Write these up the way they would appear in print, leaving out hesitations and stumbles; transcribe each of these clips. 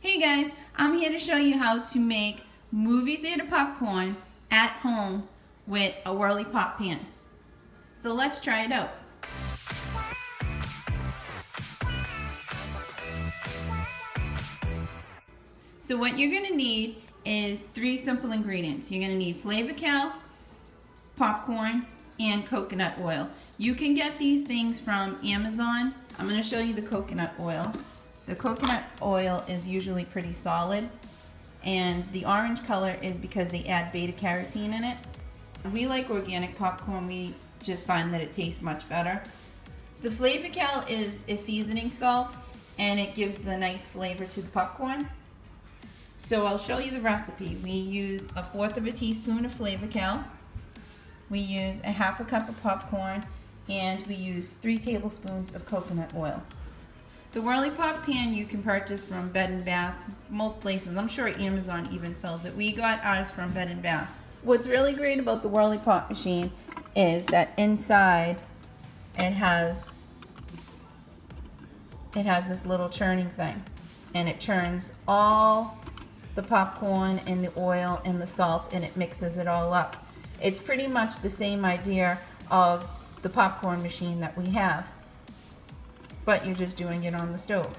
Hey guys, I'm here to show you how to make movie theater popcorn at home with a Whirly-Pop pan. So let's try it out. So what you're going to need is 3 simple ingredients. You're going to need Flavacol, popcorn, and coconut oil. You can get these things from Amazon. I'm going to show you the coconut oil. The coconut oil is usually pretty solid, and the orange color is because they add beta-carotene in it. We like organic popcorn. We just find that it tastes much better. The Flavacol is a seasoning salt, and it gives the nice flavor to the popcorn. So I'll show you the recipe. We use 1/4 teaspoon of Flavacol. We use 1/2 cup of popcorn, and we use 3 tablespoons of coconut oil. The Whirly-Pop pan you can purchase from Bed & Bath, most places. I'm sure Amazon even sells it. We got ours from Bed & Bath. What's really great about the Whirly-Pop machine is that inside it has this little churning thing, and it churns all the popcorn and the oil and the salt, and it mixes it all up. It's pretty much the same idea of the popcorn machine that we have, but you're just doing it on the stove.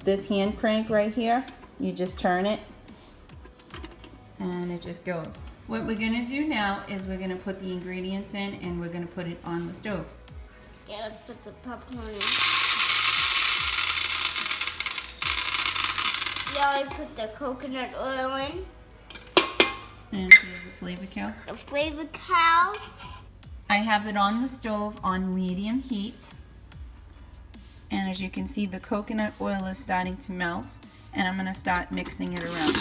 This hand crank right here, you just turn it and it just goes. What we're gonna do now is we're gonna put the ingredients in and we're gonna put it on the stove. Yeah, let's put the popcorn in. Now I put the coconut oil in. And here's the Flavacol. The Flavacol. I have it on the stove on medium heat. And as you can see, the coconut oil is starting to melt, and I'm going to start mixing it around.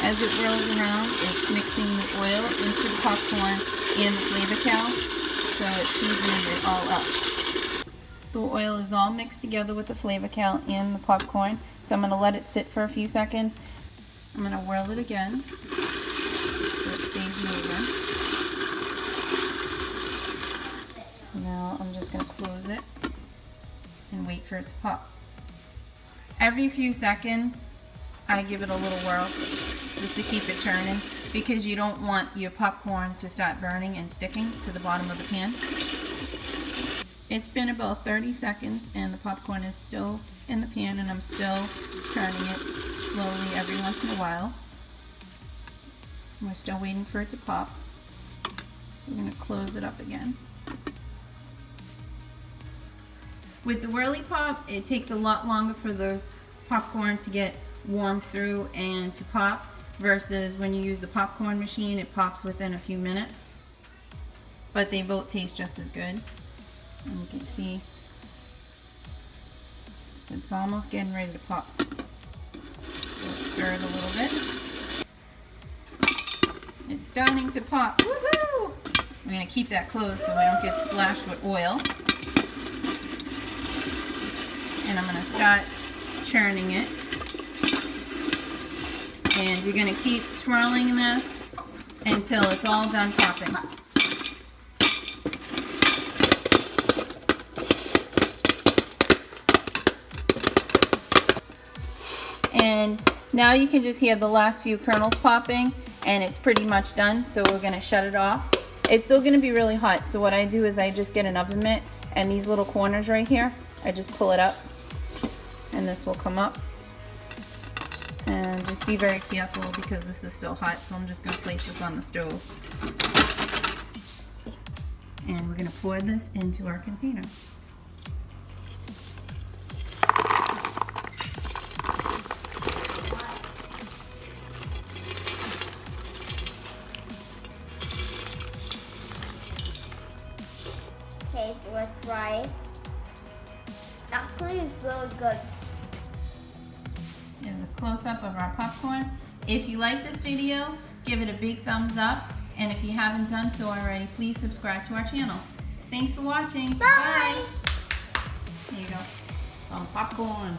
As it whirls around, it's mixing the oil into the popcorn and the Flavacol, so it's seasoning it all up. The oil is all mixed together with the Flavacol and the popcorn, so I'm going to let it sit for a few seconds. I'm going to whirl it again so it stays moving. Now I'm just going to close it and wait for it to pop. Every few seconds I give it a little whirl just to keep it turning, because you don't want your popcorn to start burning and sticking to the bottom of the pan. It's been about 30 seconds and the popcorn is still in the pan, and I'm still turning it slowly every once in a while. We're still waiting for it to pop. So we're going to close it up again. With the Whirly-Pop, it takes a lot longer for the popcorn to get warmed through and to pop, versus when you use the popcorn machine, it pops within a few minutes. But they both taste just as good. And you can see it's almost getting ready to pop. So let's stir it a little bit. It's starting to pop. Woohoo! I'm going to keep that closed so I don't get splashed with oil. And I'm going to start churning it. And you're going to keep swirling this until it's all done popping. And now you can just hear the last few kernels popping, and it's pretty much done, so we're going to shut it off. It's still going to be really hot, so what I do is I just get an oven mitt, and these little corners right here, I just pull it up, and this will come up. And just be very careful because this is still hot, so I'm just going to place this on the stove. And we're going to pour this into our container. Okay, so let's try it. Actually, it's really good. Here's a close-up of our popcorn. If you like this video, give it a big thumbs up. And if you haven't done so already, please subscribe to our channel. Thanks for watching. Bye. There you go. Some popcorn.